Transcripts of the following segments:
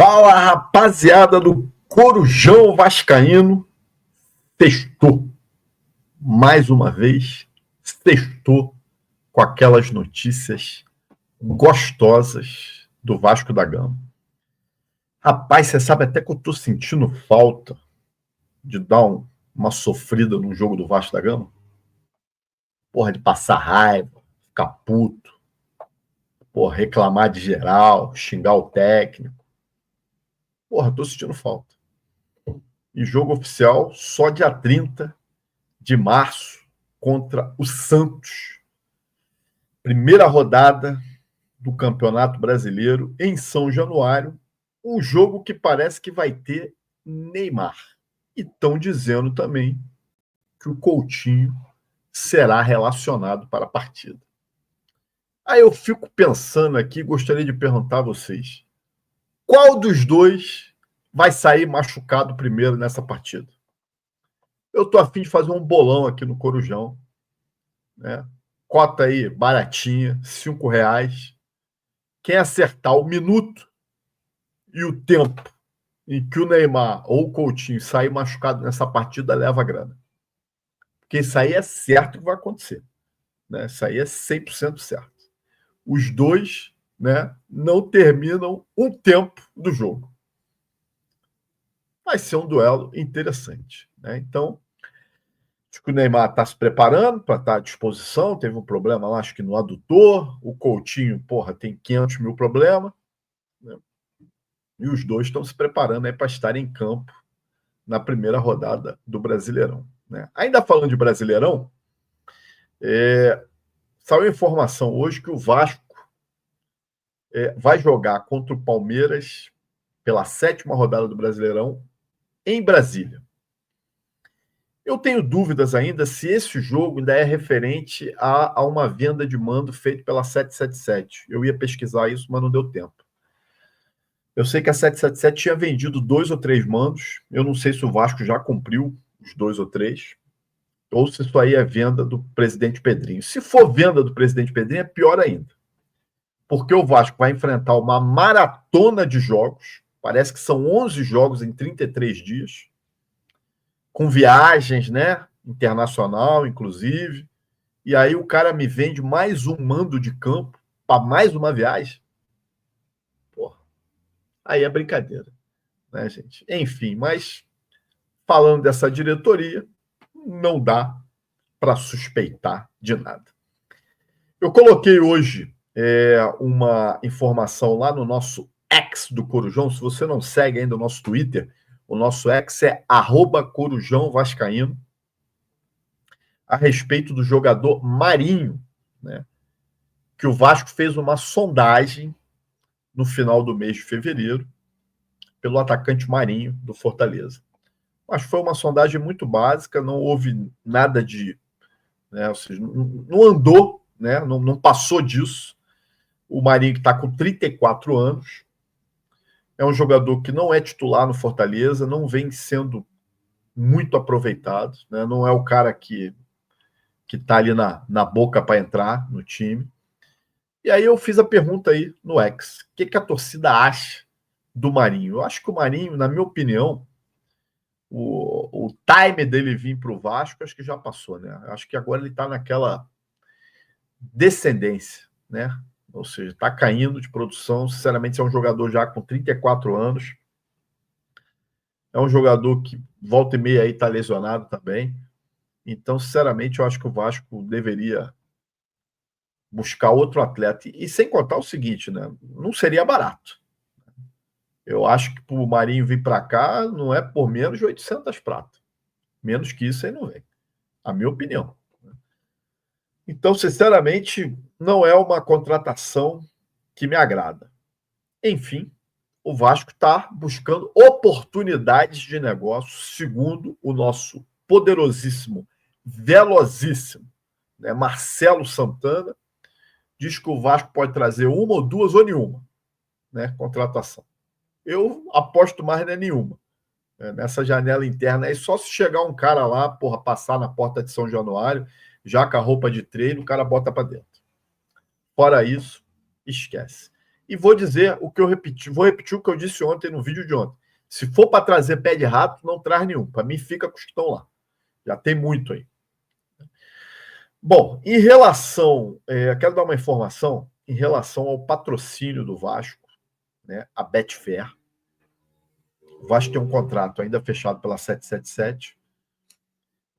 Fala, rapaziada do Corujão Vascaíno. Sextou. Mais uma vez, sextou com aquelas notícias gostosas do Vasco da Gama. Rapaz, você sabe até que eu tô sentindo falta de dar uma sofrida no jogo do Vasco da Gama? Porra, de passar raiva, ficar puto, porra, reclamar de geral, xingar o técnico. Porra, tô sentindo falta. E jogo oficial só dia 30 de março contra o Santos. Primeira rodada do Campeonato Brasileiro em São Januário. Um jogo que parece que vai ter Neymar. E estão dizendo também que o Coutinho será relacionado para a partida. Aí eu fico pensando aqui, gostaria de perguntar a vocês: qual dos dois vai sair machucado primeiro nessa partida? Eu tô a fim de fazer um bolão aqui no Corujão, né? Cota aí baratinha, R$ 5. Quem acertar o minuto e o tempo em que o Neymar ou o Coutinho sair machucado nessa partida, leva a grana. Porque isso aí é certo que vai acontecer, né? Isso aí é 100% certo. Os dois, né, não terminam um tempo do jogo. Vai ser um duelo interessante, né? Então, acho que o Neymar está se preparando para estar à disposição. Teve um problema lá, acho que no adutor. O Coutinho, porra, tem 500 mil problemas, né? E os dois estão se preparando aí para estar em campo na primeira rodada do Brasileirão, né? Ainda falando de Brasileirão, saiu informação hoje que o Vasco vai jogar contra o Palmeiras pela 7ª rodada do Brasileirão em Brasília. Eu tenho dúvidas ainda se esse jogo ainda é referente a uma venda de mando feita pela 777. Eu ia pesquisar isso, mas não deu tempo. Eu sei que a 777 tinha vendido 2 ou 3 mandos. Eu não sei se o Vasco já cumpriu os 2 ou 3, ou se isso aí é venda do presidente Pedrinho. Se for venda do presidente Pedrinho, é pior ainda. Porque o Vasco vai enfrentar uma maratona de jogos. Parece que são 11 jogos em 33 dias. Com viagens, né? Internacional, inclusive. E aí o cara me vende mais um mando de campo para mais uma viagem. Porra. Aí é brincadeira, né, gente? Enfim, mas falando dessa diretoria, não dá para suspeitar de nada. Eu coloquei hoje uma informação lá no nosso X do Corujão. Se você não segue ainda o nosso Twitter, o nosso X é @CorujãoVascaíno, a respeito do jogador Marinho, né? Que o Vasco fez uma sondagem no final do mês de fevereiro pelo atacante Marinho do Fortaleza. Mas foi uma sondagem muito básica, não houve nada de, né, ou seja, não andou, né, não passou disso. O Marinho, que está com 34 anos, é um jogador que não é titular no Fortaleza, não vem sendo muito aproveitado, né? Não é o cara que está ali na boca para entrar no time. E aí eu fiz a pergunta aí no X: o que a torcida acha do Marinho? Eu acho que o Marinho, na minha opinião, o time dele vir para o Vasco, acho que já passou, né? Acho que agora ele está naquela descendência, né? Ou seja, está caindo de produção. Sinceramente, é um jogador já com 34 anos. É um jogador que volta e meia aí está lesionado também. Então, sinceramente, eu acho que o Vasco deveria buscar outro atleta. E sem contar o seguinte, né? Não seria barato. Eu acho que o Marinho vir para cá não é por menos de 800 pratas. Menos que isso aí não vem. A minha opinião. Então, sinceramente, não é uma contratação que me agrada. Enfim, o Vasco está buscando oportunidades de negócio, segundo o nosso poderosíssimo, velozíssimo, né, Marcelo Santana. Diz que o Vasco pode trazer uma ou duas ou nenhuma, né, contratação. Eu aposto mais na nenhuma. Nessa janela interna aí, só se chegar um cara lá, porra, passar na porta de São Januário, já com a roupa de treino, o cara bota para dentro. Fora isso, esquece. E vou dizer o que eu repeti, vou repetir o que eu disse ontem no vídeo de ontem. Se for para trazer pé de rato, não traz nenhum. Para mim, fica com os que estão lá. Já tem muito aí. Bom, em relação, quero dar uma informação em relação ao patrocínio do Vasco, né, a Betfair. O Vasco tem um contrato ainda fechado pela 777,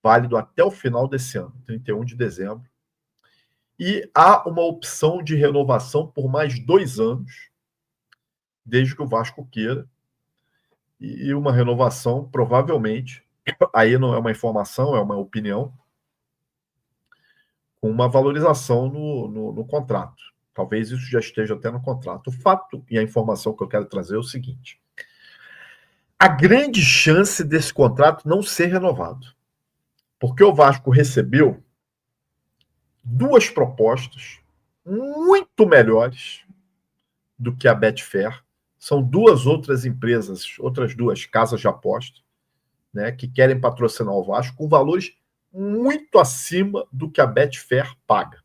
válido até o final desse ano, 31 de dezembro. E há uma opção de renovação por mais 2 anos, desde que o Vasco queira. E uma renovação, provavelmente, aí não é uma informação, é uma opinião, com uma valorização no contrato. Talvez isso já esteja até no contrato. O fato e a informação que eu quero trazer é o seguinte: a grande chance desse contrato não ser renovado, porque o Vasco recebeu 2 propostas muito melhores do que a Betfair. São 2 outras empresas, outras 2 casas de aposta, né, que querem patrocinar o Vasco com valores muito acima do que a Betfair paga.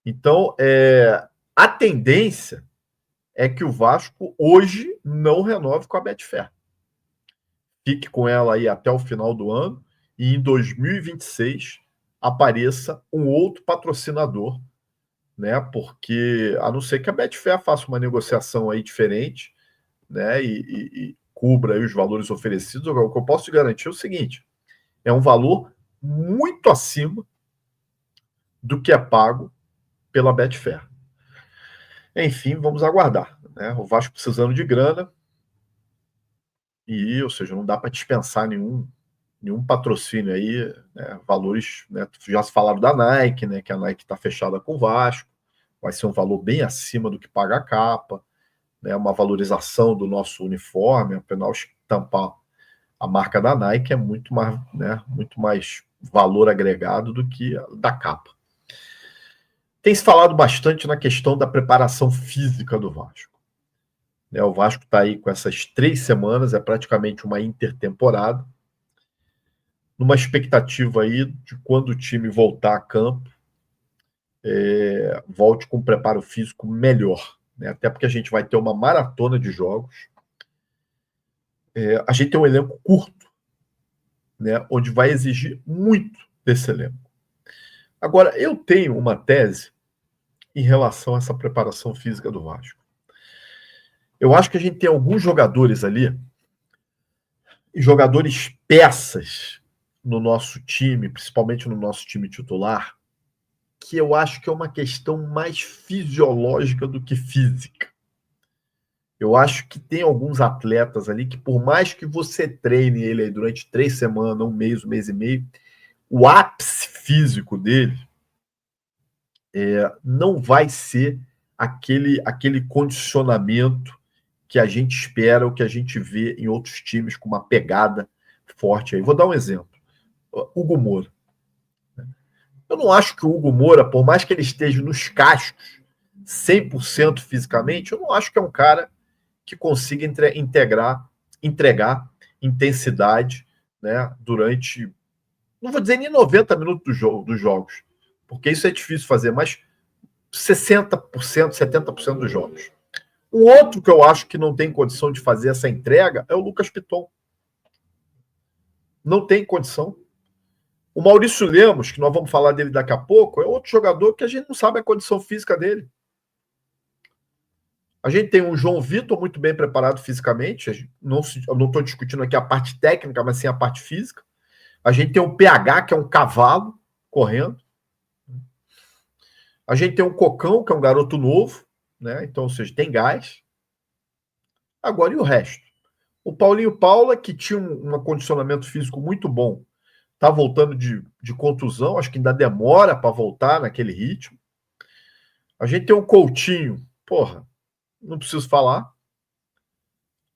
Então, a tendência é que o Vasco hoje não renove com a Betfair. Fique com ela aí até o final do ano e em 2026 apareça um outro patrocinador, né? Porque, a não ser que a Betfair faça uma negociação aí diferente, né? E cubra aí os valores oferecidos, o que eu posso te garantir é o seguinte: é um valor muito acima do que é pago pela Betfair. Enfim, vamos aguardar, né? O Vasco precisando de grana ou seja, não dá para dispensar nenhum patrocínio aí, né? Valores, né? Já se falaram da Nike, né? Que a Nike está fechada com o Vasco, vai ser um valor bem acima do que paga a capa, né? Uma valorização do nosso uniforme, afinal, estampar a marca da Nike é muito mais, né? Muito mais valor agregado do que a da capa. Tem se falado bastante na questão da preparação física do Vasco. O Vasco está aí com essas 3 semanas, é praticamente uma intertemporada, numa expectativa aí de quando o time voltar a campo, volte com um preparo físico melhor, né? Até porque a gente vai ter uma maratona de jogos. A gente tem um elenco curto, né? Onde vai exigir muito desse elenco. Agora, eu tenho uma tese em relação a essa preparação física do Vasco. Eu acho que a gente tem alguns jogadores ali, jogadores peças no nosso time, principalmente no nosso time titular, que eu acho que é uma questão mais fisiológica do que física. Eu acho que tem alguns atletas ali que, por mais que você treine ele aí durante 3 semanas, um mês e meio, o ápice físico dele não vai ser aquele condicionamento que a gente espera, o que a gente vê em outros times com uma pegada forte aí. Vou dar um exemplo. Hugo Moura. Eu não acho que o Hugo Moura, por mais que ele esteja nos cascos 100% fisicamente, eu não acho que é um cara que consiga entregar intensidade, né, durante, não vou dizer nem 90 minutos dos jogos, porque isso é difícil fazer, mas 60%, 70% dos jogos. Um outro que eu acho que não tem condição de fazer essa entrega é o Lucas Piton. Não tem condição. O Maurício Lemos, que nós vamos falar dele daqui a pouco, é outro jogador que a gente não sabe a condição física dele. A gente tem um João Vitor muito bem preparado fisicamente, eu não estou discutindo aqui a parte técnica, mas sim a parte física. A gente tem o PH, que é um cavalo correndo. A gente tem o Cocão, que é um garoto novo, né? Então, ou seja, tem gás. Agora, e o resto? O Paulinho Paula, que tinha um acondicionamento físico muito bom, está voltando de contusão, acho que ainda demora para voltar naquele ritmo. A gente tem o Coutinho, porra, não preciso falar.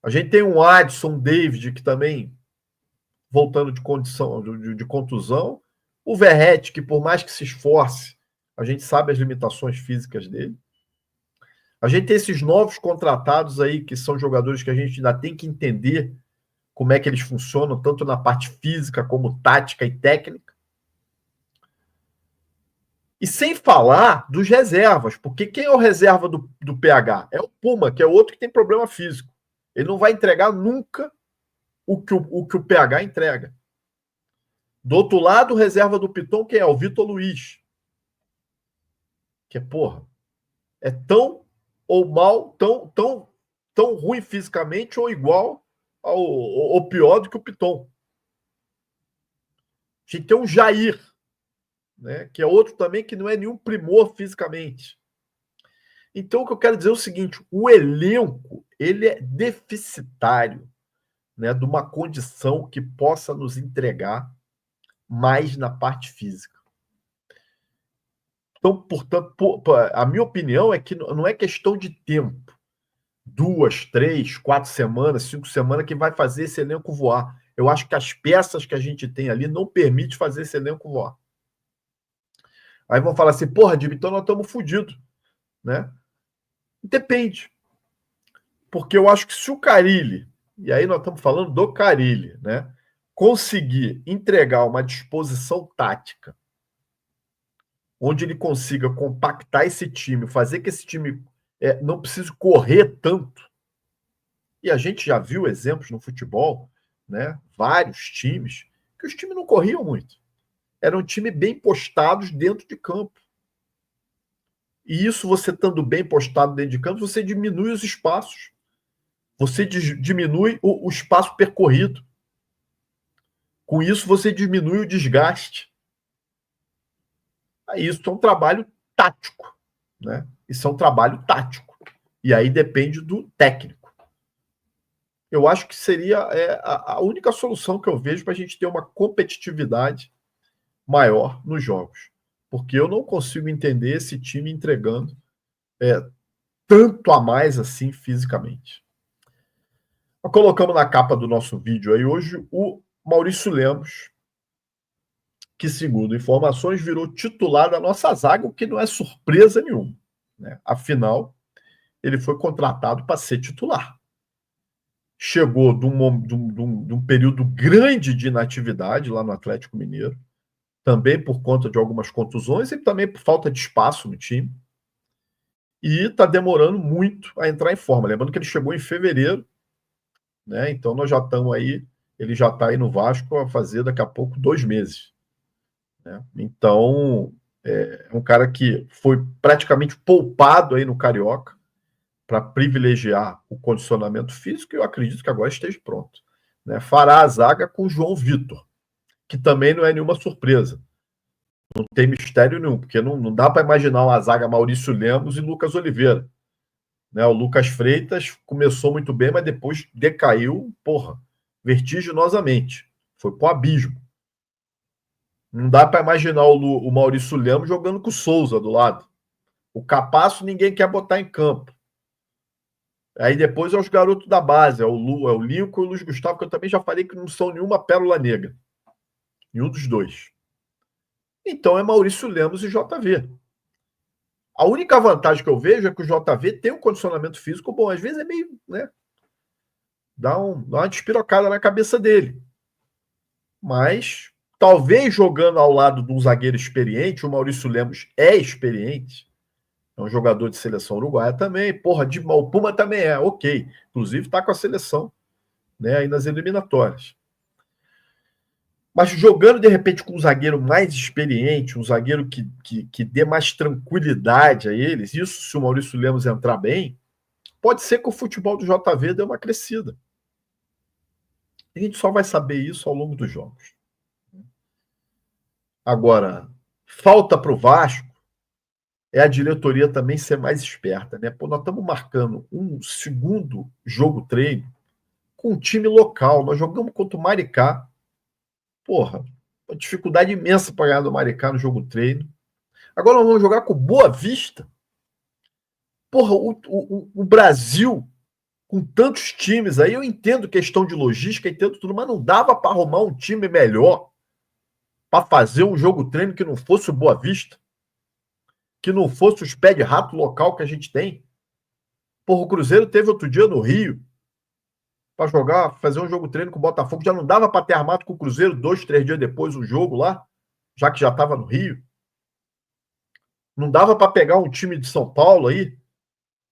A gente tem um Adson David, que também voltando de contusão. O Verratti, que por mais que se esforce, a gente sabe as limitações físicas dele. A gente tem esses novos contratados aí, que são jogadores que a gente ainda tem que entender como é que eles funcionam, tanto na parte física como tática e técnica. E sem falar dos reservas, porque quem é o reserva do PH? É o Puma, que é outro que tem problema físico. Ele não vai entregar nunca o que o PH entrega. Do outro lado, reserva do Piton, que é o Vitor Luiz. Que é, porra, é tão ou mal, tão ruim fisicamente ou igual ou pior do que o Piton. A gente tem um Jair, né, que é outro também que não é nenhum primor fisicamente. Então, o que eu quero dizer é o seguinte: o elenco ele é deficitário, né, de uma condição que possa nos entregar mais na parte física. Então, portanto, a minha opinião é que não é questão de tempo. 2, 3, 4 semanas, 5 semanas que vai fazer esse elenco voar. Eu acho que as peças que a gente tem ali não permitem fazer esse elenco voar. Aí vão falar assim, porra, Dib, então nós estamos fodidos, né? Depende. Porque eu acho que se o Carille, e aí nós estamos falando do Carille, né, conseguir entregar uma disposição tática onde ele consiga compactar esse time, fazer que esse time não precise correr tanto. E a gente já viu exemplos no futebol, né, vários times, que os times não corriam muito. Eram times bem postados dentro de campo. E isso, você estando bem postado dentro de campo, você diminui os espaços. Você diminui o espaço percorrido. Com isso, você diminui o desgaste. Isso é um trabalho tático, né? Isso é um trabalho tático. E aí depende do técnico. Eu acho que seria a única solução que eu vejo para a gente ter uma competitividade maior nos jogos. Porque eu não consigo entender esse time entregando tanto a mais assim fisicamente. Nós colocamos na capa do nosso vídeo aí hoje o Maurício Lemos, que, segundo informações, virou titular da nossa zaga, o que não é surpresa nenhuma, né? Afinal, ele foi contratado para ser titular. Chegou de um período grande de inatividade lá no Atlético Mineiro, também por conta de algumas contusões e também por falta de espaço no time. E está demorando muito a entrar em forma. Lembrando que ele chegou em fevereiro, né? Então nós já estamos aí, ele já está aí no Vasco a fazer daqui a pouco 2 meses. Né? Então, é um cara que foi praticamente poupado aí no Carioca para privilegiar o condicionamento físico e eu acredito que agora esteja pronto. Né? Fará a zaga com o João Vitor, que também não é nenhuma surpresa. Não tem mistério nenhum, porque não dá para imaginar uma zaga Maurício Lemos e Lucas Oliveira. Né? O Lucas Freitas começou muito bem, mas depois decaiu, vertiginosamente. Foi para o abismo. Não dá para imaginar o Maurício Lemos jogando com o Souza do lado. O Capasso ninguém quer botar em campo. Aí depois é os garotos da base, é o Lincoln e o Luiz Gustavo, que eu também já falei que não são nenhuma pérola negra. Nenhum dos dois. Então é Maurício Lemos e JV. A única vantagem que eu vejo é que o JV tem um condicionamento físico bom. Às vezes é meio, né? Dá uma despirocada na cabeça dele. Mas talvez jogando ao lado de um zagueiro experiente, o Maurício Lemos é experiente, é um jogador de seleção uruguaia também, o Puma também é, ok. Inclusive está com a seleção, né, aí nas eliminatórias. Mas jogando, de repente, com um zagueiro mais experiente, um zagueiro que dê mais tranquilidade a eles, isso se o Maurício Lemos entrar bem, pode ser que o futebol do JV dê uma crescida. A gente só vai saber isso ao longo dos jogos. Agora, falta para o Vasco é a diretoria também ser mais esperta, né? Pô, nós estamos marcando um segundo jogo treino com um time local. Nós jogamos contra o Maricá. Porra, uma dificuldade imensa para ganhar do Maricá no jogo treino. Agora nós vamos jogar com Boa Vista. Porra, o Brasil, com tantos times aí, eu entendo questão de logística, entendo tudo, mas não dava para arrumar um time melhor para fazer um jogo treino que não fosse o Boa Vista, que não fosse os pé de rato local que a gente tem. Porra, o Cruzeiro teve outro dia no Rio para jogar, fazer um jogo treino com o Botafogo. Já não dava para ter armado com o Cruzeiro 2, 3 dias depois o jogo lá, já que já estava no Rio. Não dava para pegar um time de São Paulo aí?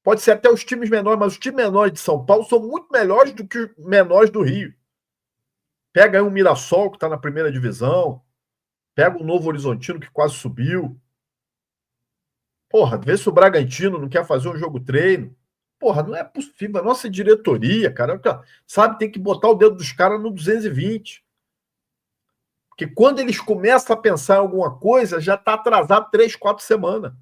Pode ser até os times menores, mas os times menores de São Paulo são muito melhores do que os menores do Rio. Pega aí um Mirassol, que está na primeira divisão. Pega o Novo Horizontino, que quase subiu. Porra, vê se o Bragantino não quer fazer um jogo treino. Porra, não é possível. A nossa diretoria, cara, sabe, tem que botar o dedo dos caras no 220. Porque quando eles começam a pensar em alguma coisa, já está atrasado 3, 4 semanas.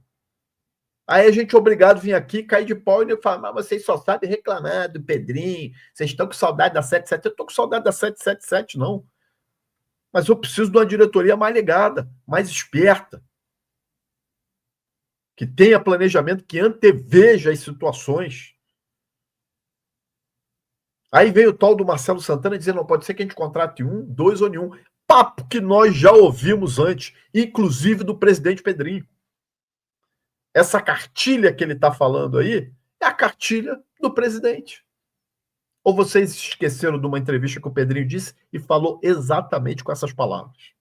Aí a gente é obrigado a vir aqui, cair de pau e falar, mas vocês só sabem reclamar do Pedrinho, vocês estão com saudade da 777. Eu estou com saudade da 777, não. Mas eu preciso de uma diretoria mais ligada, mais esperta, que tenha planejamento, que anteveja as situações. Aí veio o tal do Marcelo Santana dizendo, não pode ser que a gente contrate 1, 2 ou nenhum. Papo que nós já ouvimos antes, inclusive do presidente Pedrinho. Essa cartilha que ele está falando aí é a cartilha do presidente. Ou vocês esqueceram de uma entrevista que o Pedrinho disse e falou exatamente com essas palavras?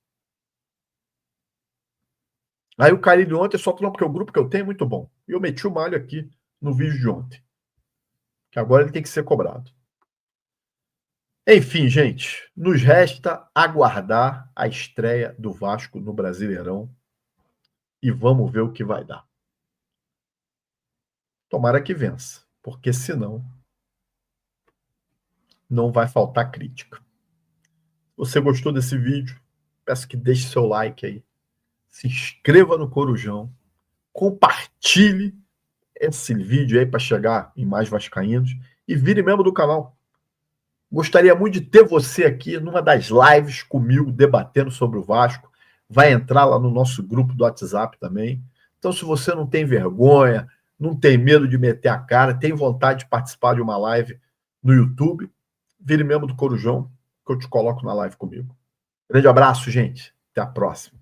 Aí o Carille ontem só falou porque o grupo que eu tenho é muito bom. E eu meti o malho aqui no vídeo de ontem. Que agora ele tem que ser cobrado. Enfim, gente, nos resta aguardar a estreia do Vasco no Brasileirão e vamos ver o que vai dar. Tomara que vença, porque senão não vai faltar crítica. Você gostou desse vídeo? Peço que deixe seu like aí, se inscreva no Corujão, compartilhe esse vídeo aí para chegar em mais vascaínos e vire membro do canal. Gostaria muito de ter você aqui numa das lives comigo, debatendo sobre o Vasco. Vai entrar lá no nosso grupo do WhatsApp também. Então, se você não tem vergonha, não tem medo de meter a cara, tem vontade de participar de uma live no YouTube, vire membro do Corujão, que eu te coloco na live comigo. Grande abraço, gente. Até a próxima.